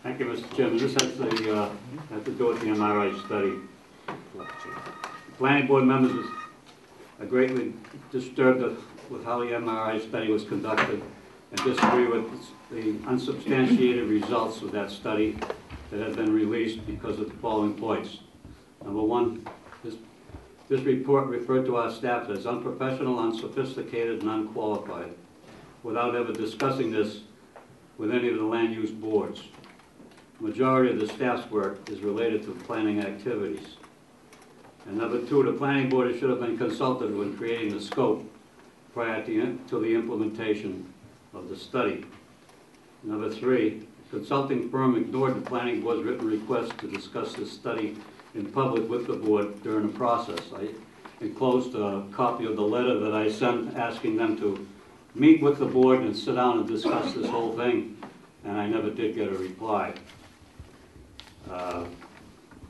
Thank you, Mr. Chairman. This has to do with the MRI study. Planning board members are greatly disturbed with how the MRI study was conducted and disagree with the unsubstantiated results of that study that have been released because of the following points. Number one, this report referred to our staff as unprofessional, unsophisticated, and unqualified, without ever discussing this with any of the land use boards. The majority of the staff's work is related to planning activities. And number two, the planning board should have been consulted when creating the scope prior to the implementation of the study. Number three, the consulting firm ignored the planning board's written request to discuss this study in public with the board during the process. I enclosed a copy of the letter that I sent asking them to meet with the board and sit down and discuss this whole thing, and I never did get a reply.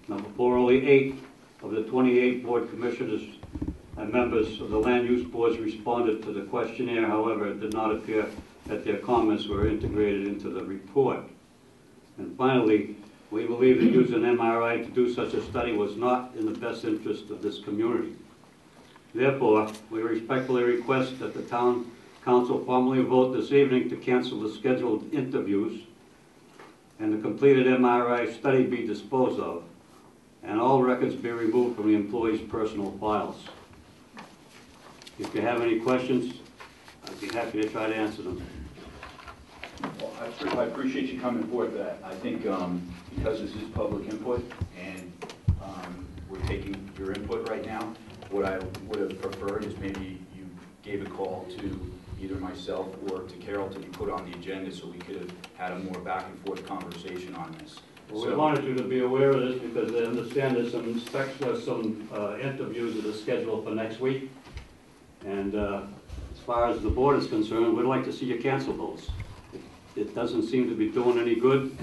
Number four, only 8 of the 28 board commissioners and members of the land use boards responded to the questionnaire. However, it did not appear that their comments were integrated into the report. And finally, we believe that using MRI to do such a study was not in the best interest of this community. Therefore, we respectfully request that the town council formally vote this evening to cancel the scheduled interviews and the completed MRI study be disposed of, and all records be removed from the employees' personal files. If you have any questions, I'd be happy to try to answer them. Well, I appreciate you coming forward. I think because this is public input and we're taking your input right now, what I would have preferred is maybe you gave a call to either myself or to Carol to be put on the agenda so we could have had a more back and forth conversation on this. Well, we wanted you to be aware of this because I understand there's some interviews that are scheduled for next week. And as far as the board is concerned, we'd like to see you cancel those. It doesn't seem to be doing any good,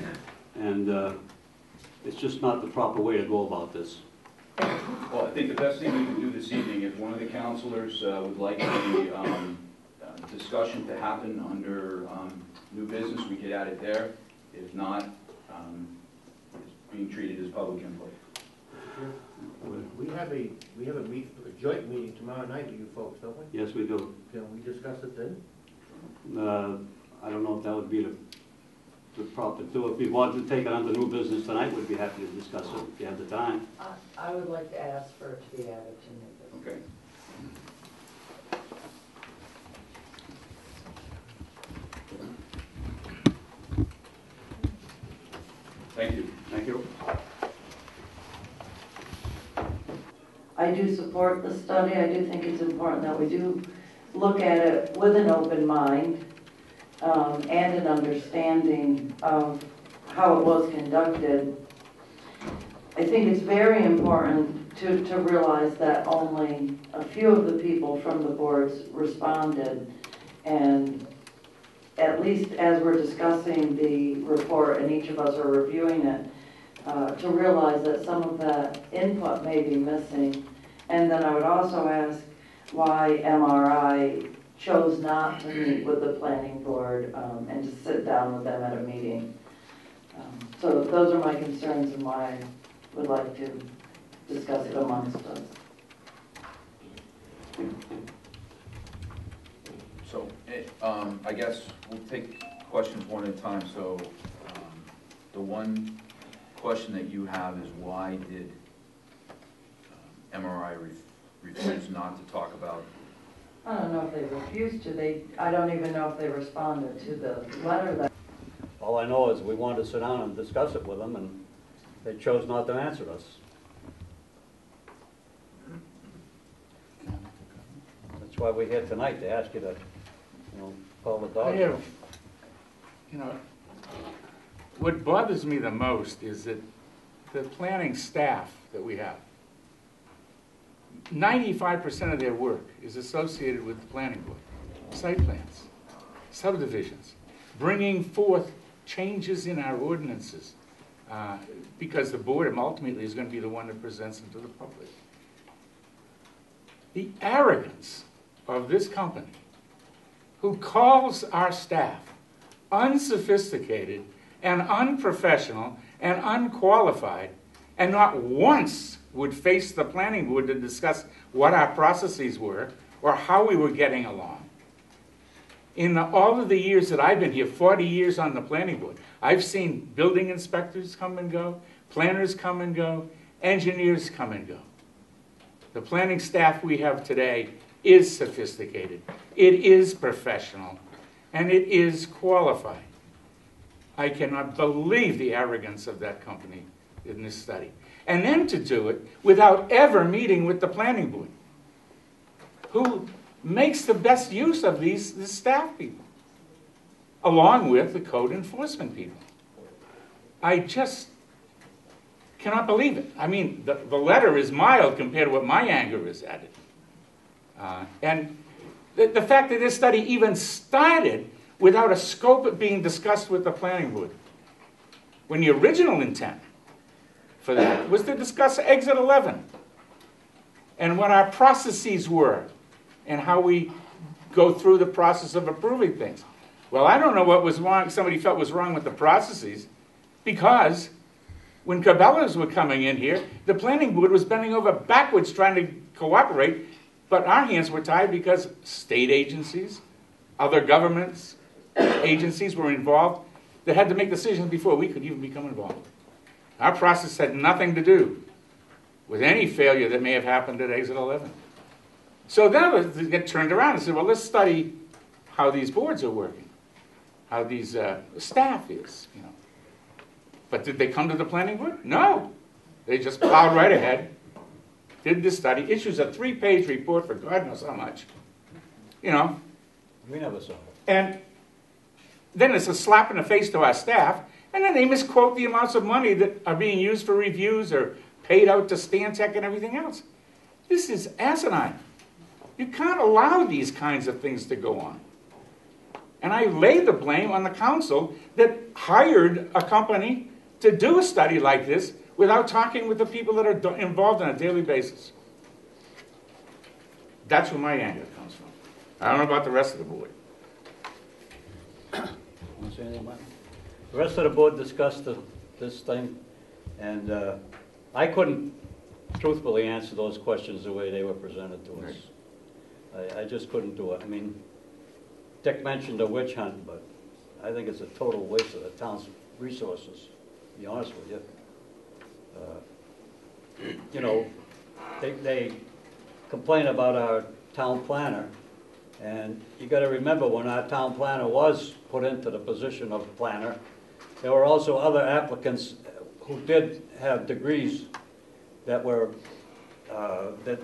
and it's just not the proper way to go about this. Well, I think the best thing we can do this evening, if one of the counselors would like the discussion to happen under new business, we could add it there. If not, it's being treated as public input. We have a joint meeting tomorrow night with you folks, don't we? Yes, we do. Can we discuss it then? I don't know if that would be the proper do. If you wanted to take it under new business tonight, we'd be happy to discuss it if you have the time. I would like to ask for it to be added to new business. Okay. Thank you. Thank you. I do support the study. I do think it's important that we do look at it with an open mind and an understanding of how it was conducted. I think it's very important to realize that only a few of the people from the boards responded, and at least as we're discussing the report and each of us are reviewing it, to realize that some of that input may be missing. And then I would also ask why MRI chose not to meet with the planning board and to sit down with them at a meeting. So those are my concerns and why I would like to discuss it amongst us. So, I guess we'll take questions one at a time. So, the one question that you have is why did MRI refuse not to talk about? I don't know if they refused to. I don't even know if they responded to the letter that. All I know is we wanted to sit down and discuss it with them, and they chose not to answer us. That's why we're here tonight, to ask you to, call the dog. What bothers me the most is that the planning staff that we have, 95% of their work is associated with the planning board. Site plans, subdivisions, bringing forth changes in our ordinances, because the board ultimately is going to be the one that presents them to the public. The arrogance of this company, who calls our staff unsophisticated and unprofessional and unqualified, and not once would face the planning board to discuss what our processes were or how we were getting along. In all of the years that I've been here, 40 years on the planning board, I've seen building inspectors come and go, planners come and go, engineers come and go. The planning staff we have today is sophisticated, it is professional, and it is qualified. I cannot believe the arrogance of that company in this study. And then to do it without ever meeting with the planning board, who makes the best use of these staff people, along with the code enforcement people. I just cannot believe it. I mean, the letter is mild compared to what my anger is at it. And the fact that this study even started without a scope being discussed with the planning board, when the original intent for that was to discuss Exit 11 and what our processes were and how we go through the process of approving things. Well, I don't know what was wrong, somebody felt was wrong with the processes, because when Cabela's were coming in here, the planning board was bending over backwards trying to cooperate, but our hands were tied because state agencies, other governments, agencies were involved that had to make decisions before we could even become involved. Our process had nothing to do with any failure that may have happened at Exit 11. So then they get turned around and said, well, let's study how these boards are working, how these staff is, you know. But did they come to the planning board? No. They just plowed right ahead, did this study, issues a 3-page report for God knows how much, you know. We never saw it. And then it's a slap in the face to our staff, and then they misquote the amounts of money that are being used for reviews or paid out to Stantec and everything else. This is asinine. You can't allow these kinds of things to go on. And I lay the blame on the council that hired a company to do a study like this without talking with the people that are involved on a daily basis. That's where my anger comes from. I don't know about the rest of the board. Want to say anything about it? The rest of the board discussed this thing, and I couldn't truthfully answer those questions the way they were presented to us. I just couldn't do it. I mean, Dick mentioned a witch hunt, but I think it's a total waste of the town's resources, to be honest with you. You know, they complain about our town planner, and you got to remember, when our town planner was put into the position of planner, there were also other applicants who did have degrees that were that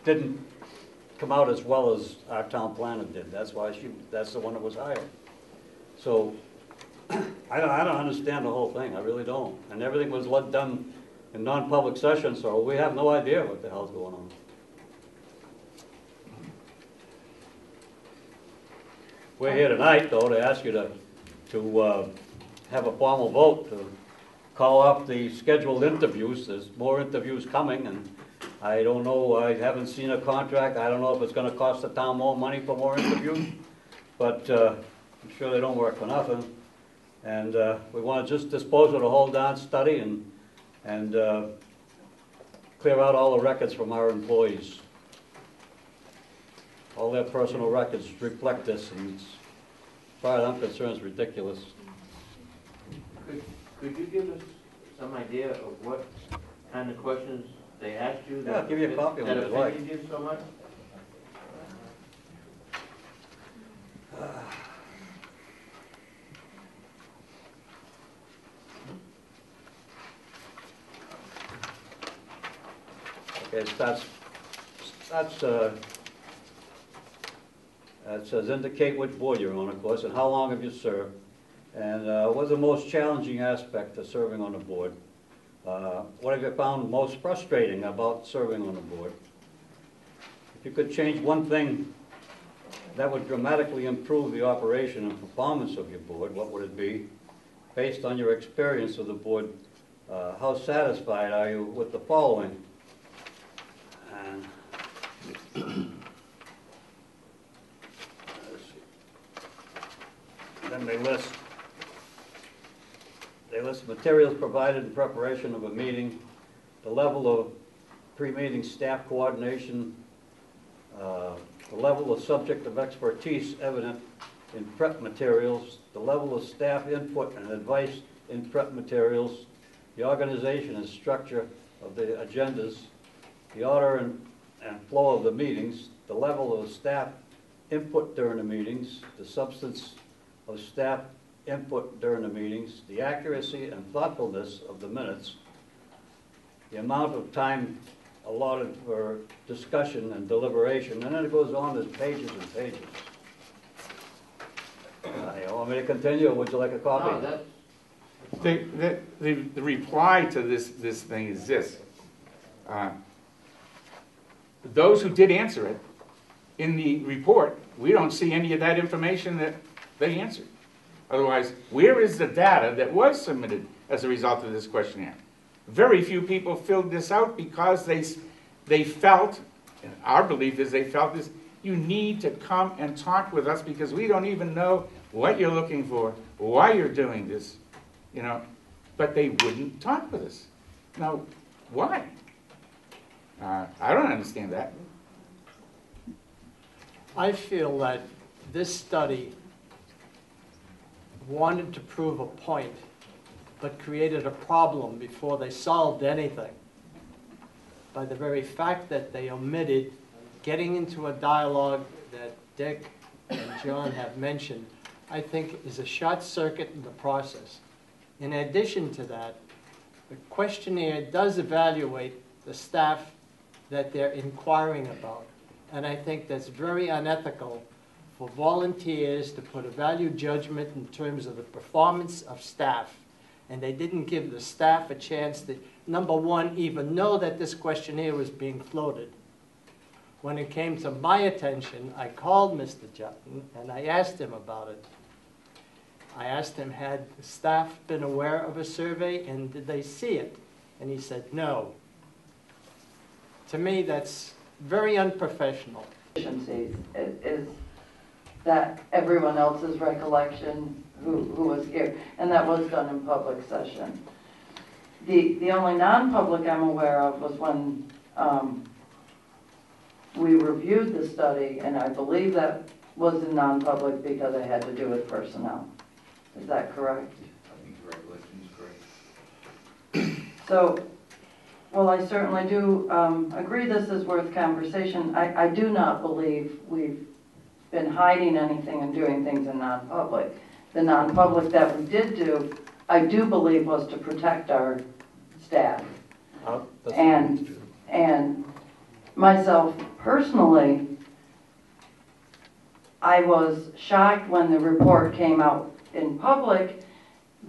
didn't come out as well as our town planner did. That's why that's the one that was hired. So I don't understand the whole thing. I really don't. And everything was done in non-public session, so we have no idea what the hell's going on. We're here tonight, though, to ask you to have a formal vote to call up the scheduled interviews. There's more interviews coming, and I don't know, I haven't seen a contract. I don't know if it's going to cost the town more money for more interviews, but I'm sure they don't work for nothing. And we want to just dispose of the whole darn study and clear out all the records from our employees. All their personal records reflect this, and as far as I'm concerned, it's ridiculous. Could you give us some idea of what kind of questions they asked you? Yeah, I'll give you a copy of it if you'd like. That offended you so much? Okay, it says indicate which board you're on, of course, and how long have you served, and what's the most challenging aspect of serving on the board? What have you found most frustrating about serving on the board? If you could change one thing that would dramatically improve the operation and performance of your board, what would it be? Based on your experience of the board, how satisfied are you with the following? And let's see. Then they list they list materials provided in preparation of a meeting, the level of pre-meeting staff coordination, the level of subject of expertise evident in prep materials, the level of staff input and advice in prep materials, the organization and structure of the agendas, the order and flow of the meetings, the level of staff input during the meetings, the substance of staff input during the meetings, the accuracy and thoughtfulness of the minutes, the amount of time allotted for discussion and deliberation, and then it goes on as pages and pages. You want me to continue, or would you like a copy? No, that's, The reply to this thing is this. Those who did answer it, in the report, we don't see any of that information that they answered. Otherwise, where is the data that was submitted as a result of this questionnaire? Very few people filled this out because they felt, and our belief is they felt this, you need to come and talk with us because we don't even know what you're looking for, why you're doing this, you know. But they wouldn't talk with us. Now, why? I don't understand that. I feel that this study wanted to prove a point, but created a problem before they solved anything by the very fact that they omitted getting into a dialogue that Dick and John have mentioned, I think is a short circuit in the process. In addition to that, the questionnaire does evaluate the staff that they're inquiring about. And I think that's very unethical for volunteers to put a value judgment in terms of the performance of staff. And they didn't give the staff a chance to, number one, even know that this questionnaire was being floated. When it came to my attention, I called Mr. Jutton and I asked him about it. I asked him, had the staff been aware of a survey and did they see it? And he said, no. To me, that's very unprofessional. Is that everyone else's recollection who was here, and that was done in public session. The only non-public I'm aware of was when we reviewed the study, and I believe that was in non-public because it had to do with personnel. Is that correct? I think the recollection is correct. So, well, I certainly do agree this is worth conversation. I do not believe we've been hiding anything and doing things in non-public. The non-public that we did do, I do believe, was to protect our staff. And myself personally, I was shocked when the report came out in public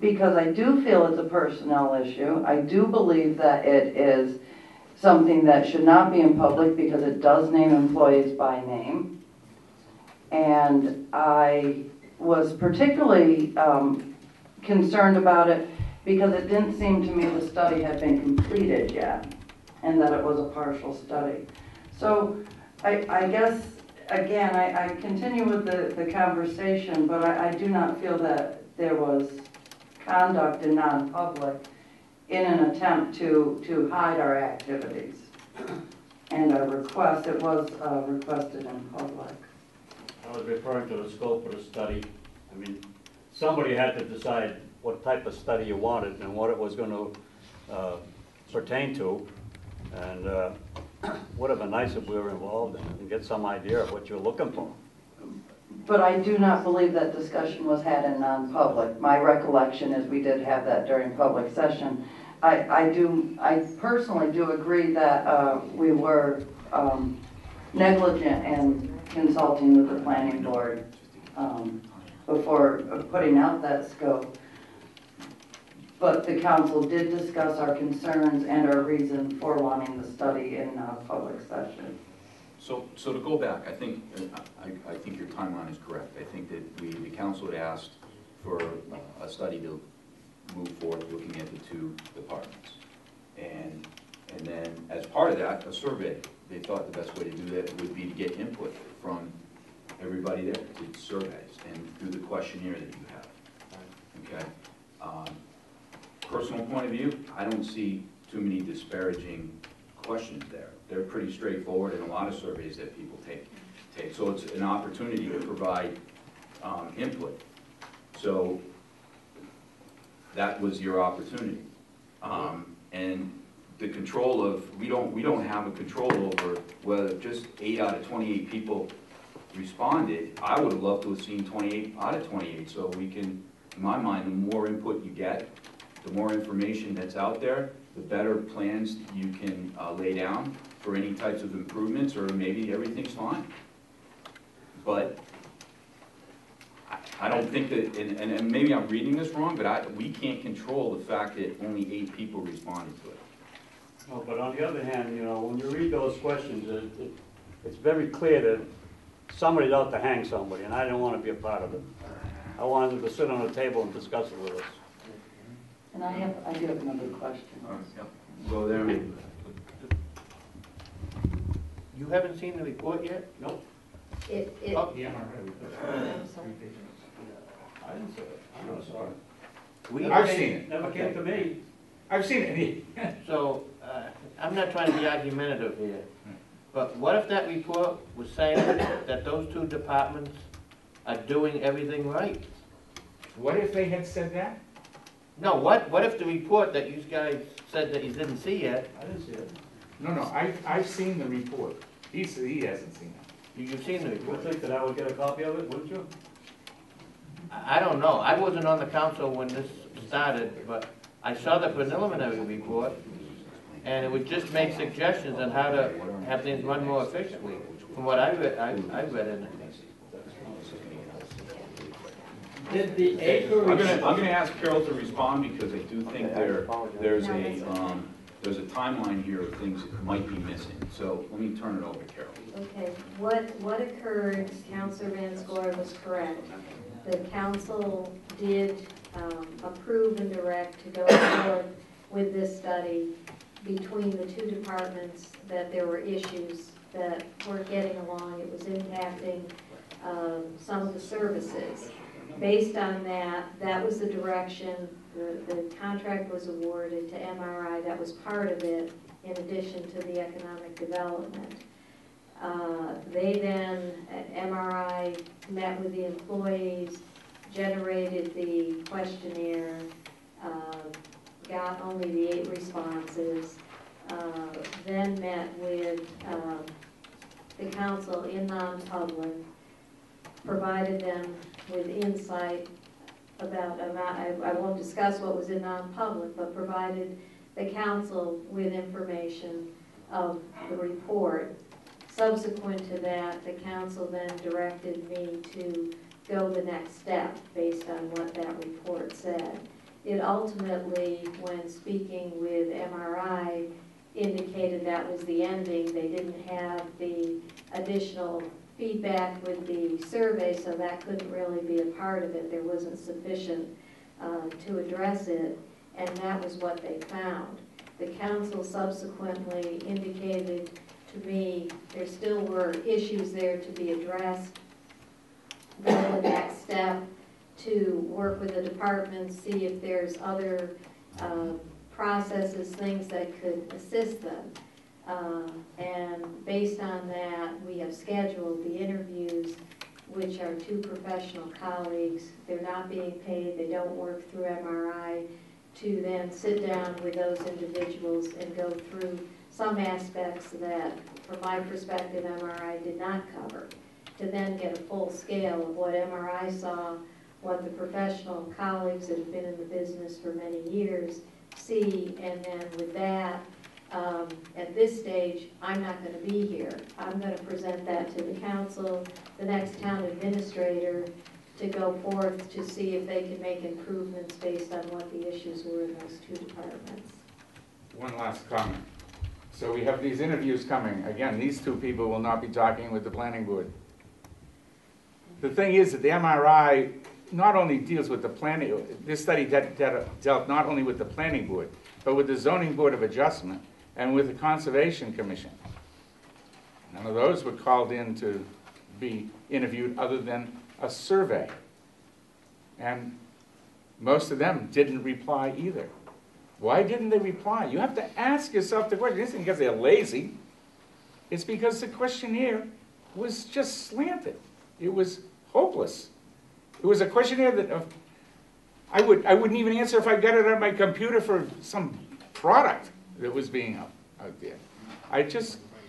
because I do feel it's a personnel issue. I do believe that it is something that should not be in public because it does name employees by name. And I was particularly concerned about it because it didn't seem to me the study had been completed yet and that it was a partial study. So I guess, again, I continue with the conversation, but I do not feel that there was conduct in non-public in an attempt to hide our activities and our request. It was requested in public. I was referring to the scope of the study. I mean, somebody had to decide what type of study you wanted and what it was going to pertain to. And would have been nice if we were involved and get some idea of what you're looking for. But I do not believe that discussion was had in non-public. My recollection is we did have that during public session. I personally do agree that we were negligent in consulting with the planning board before putting out that scope. But the council did discuss our concerns and our reason for wanting the study in public session. So to go back, I think your timeline is correct. I think that the council had asked for a study to move forward looking at the two departments. And then as part of that, a survey. They thought the best way to do that would be to get input from everybody there, to surveys and through the questionnaire that you have. Okay? personal point of view, I don't see too many disparaging questions there. They're pretty straightforward in a lot of surveys that people take. So it's an opportunity to provide input. So that was your opportunity. And the control of, we don't have a control over whether just 8 out of 28 people responded. I would have loved to have seen 28 out of 28. So we can, in my mind, the more input you get, the more information that's out there, the better plans you can lay down for any types of improvements, or maybe everything's fine. But I don't think that, and maybe I'm reading this wrong, but we can't control the fact that only 8 people responded to it. Well, but on the other hand, you know, when you read those questions, it's very clear that somebody's out to hang somebody, and I didn't want to be a part of it. I wanted them to sit on a table and discuss it with us. And I do have another question. Go there. You haven't seen the report yet? No, Oh, Yeah, I'm sorry. I didn't say it. I'm not sorry. I've seen it. Never came to me. I've seen it. So, I'm not trying to be argumentative here, but what if that report was saying that those 2 departments are doing everything right? What if they had said that? No, what if the report that you guys said that you didn't see yet, I didn't see it. No, I've seen the report. He hasn't seen it. you've seen the You report? would think that I would get a copy of it, wouldn't you? I don't know, I wasn't on the council when this started, but I saw the preliminary report, and it would just make suggestions on how to have things run more efficiently, from what I read in it. Did the acre I'm gonna ask Carol to respond, because I do think there's a timeline here of things that might be missing. So let me turn it over to Carol. Okay, what occurred, Councilor Van Score was correct. The council did approve and direct to go forward with this study between the 2 departments, that there were issues that weren't getting along. It was impacting some of the services. Based on that, that was the direction. The contract was awarded to MRI. That was part of it, in addition to the economic development. They then, MRI met with the employees, generated the questionnaire, got only the 8 responses, then met with the council in non-public, provided them with insight about, I won't discuss what was in non-public, but provided the council with information of the report. Subsequent to that, the council then directed me to go the next step based on what that report said. It ultimately, when speaking with MRI, indicated that was the ending. They didn't have the additional feedback with the survey, so that couldn't really be a part of it. There wasn't sufficient to address it, and that was what they found. The council subsequently indicated to me there still were issues there to be addressed. Go the next step to work with the departments, see if there's other processes, things that could assist them. And based on that, we have scheduled the interviews, which are 2 professional colleagues. They're not being paid, they don't work through MRI, to then sit down with those individuals and go through some aspects that, from my perspective, MRI did not cover, to then get a full scale of what MRI saw, what the professional colleagues that have been in the business for many years see, and then with that, at this stage, I'm not going to be here. I'm going to present that to the council, the next town administrator, to go forth to see if they can make improvements based on what the issues were in those 2 departments. One last comment. So we have these interviews coming. Again, these 2 people will not be talking with the planning board. The thing is that the MRI not only deals with the planning, this study dealt not only with the planning board, but with the zoning board of adjustment and with the conservation commission. None of those were called in to be interviewed other than a survey. And most of them didn't reply either. Why didn't they reply? You have to ask yourself the question. It isn't because they're lazy. It's because the questionnaire was just slanted. It was hopeless. It was a questionnaire that I wouldn't even answer if I got it on my computer for some product that was being out there.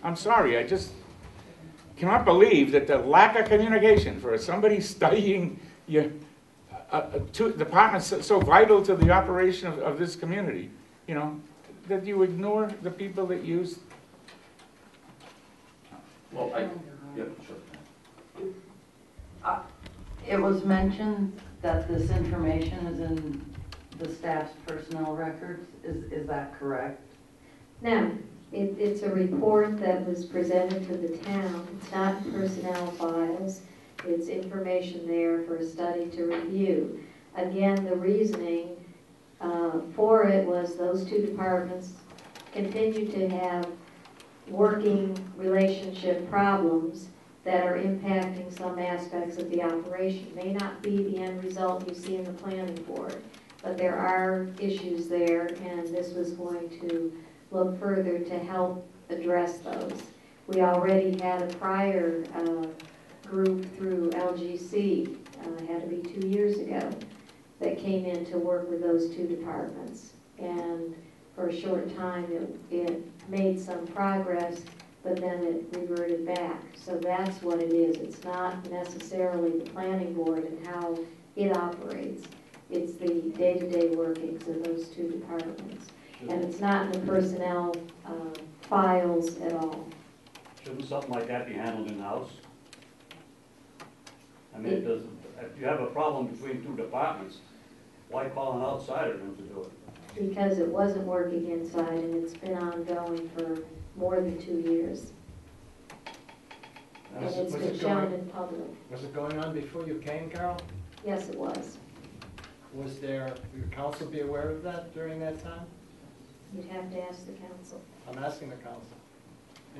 I'm sorry, I just cannot believe that the lack of communication for somebody studying your two departments so vital to the operation of this community, you know, that you ignore the people that use. Well, yeah, sure. It was mentioned that this information is in the staff's personnel records. Is that correct? No, it's a report that was presented to the town. It's not in personnel files. It's information there for a study to review. Again, the reasoning for it was those two departments continue to have working relationship problems that are impacting some aspects of the operation. May not be the end result you see in the planning board, but there are issues there, and this was going to look further to help address those. We already had a prior group through LGC, had to be 2 years ago, that came in to work with those two departments. And for a short time, it made some progress, but then it reverted back. So that's what it is. It's not necessarily the planning board and how it operates. It's the day-to-day workings of those two departments. And it's not in the personnel files at all. Shouldn't something like that be handled in-house? I mean, if you have a problem between two departments, why call an outsider in to do it? Because it wasn't working inside, and it's been ongoing for more than 2 years. And it's been shown in public. Was it going on before you came, Carol? Yes, it was. Was your council be aware of that during that time? You'd have to ask the council. I'm asking the council.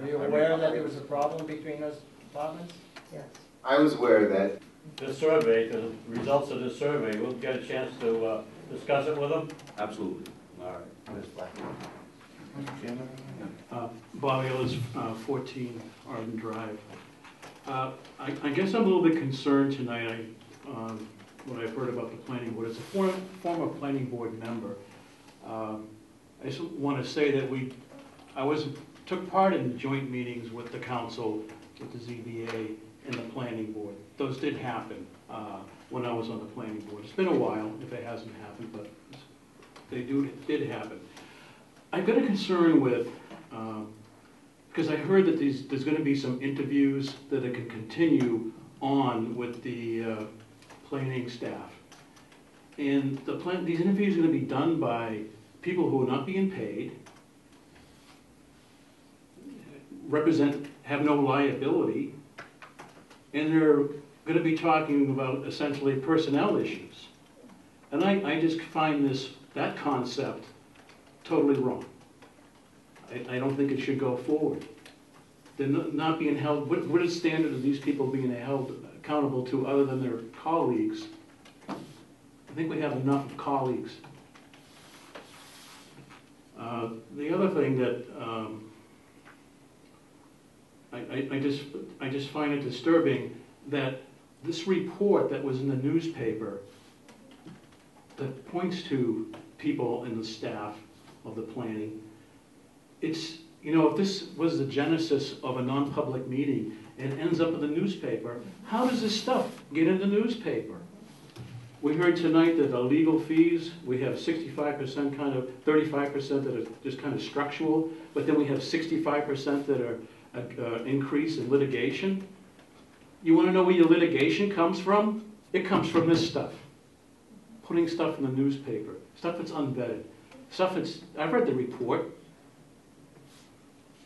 Were you aware that there was a problem between those departments? Yes. I was aware of that. This survey, the results of this survey, we'll get a chance to discuss it with them? Absolutely. All right. Ms. Black. Mr. Chairman? Bob Ellis, 14 Arden Drive. I guess I'm a little bit concerned tonight when I've heard about the planning board. As a former planning board member, I just want to say that I took part in joint meetings with the council, with the ZBA, and the planning board. Those did happen when I was on the planning board. It's been a while if it hasn't happened, but it did happen. I've got a concern with, because I heard that there's going to be some interviews that it can continue on with the planning staff. And these interviews are going to be done by people who are not being paid, have no liability, and they're going to be talking about essentially personnel issues. And I just find that concept totally wrong. I don't think it should go forward. They're not being held, what is the standard of these people being held accountable to other than their colleagues? I think we have enough of colleagues. The other thing that I just find it disturbing that this report that was in the newspaper that points to people in the staff of the planning, it's, you know, if this was the genesis of a non-public meeting and ends up in the newspaper, how does this stuff get in the newspaper? We heard tonight that the legal fees, we have 65% kind of, 35% that are just kind of structural, but then we have 65% that are increase in litigation. You want to know where your litigation comes from? It comes from this stuff. Putting stuff in the newspaper, stuff that's unvetted, stuff that's, I've read the report.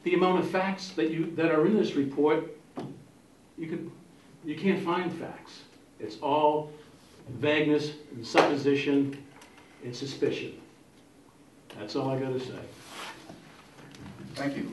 The amount of facts that are in this report, you can't find facts. It's all vagueness and supposition and suspicion. That's all I got to say. Thank you.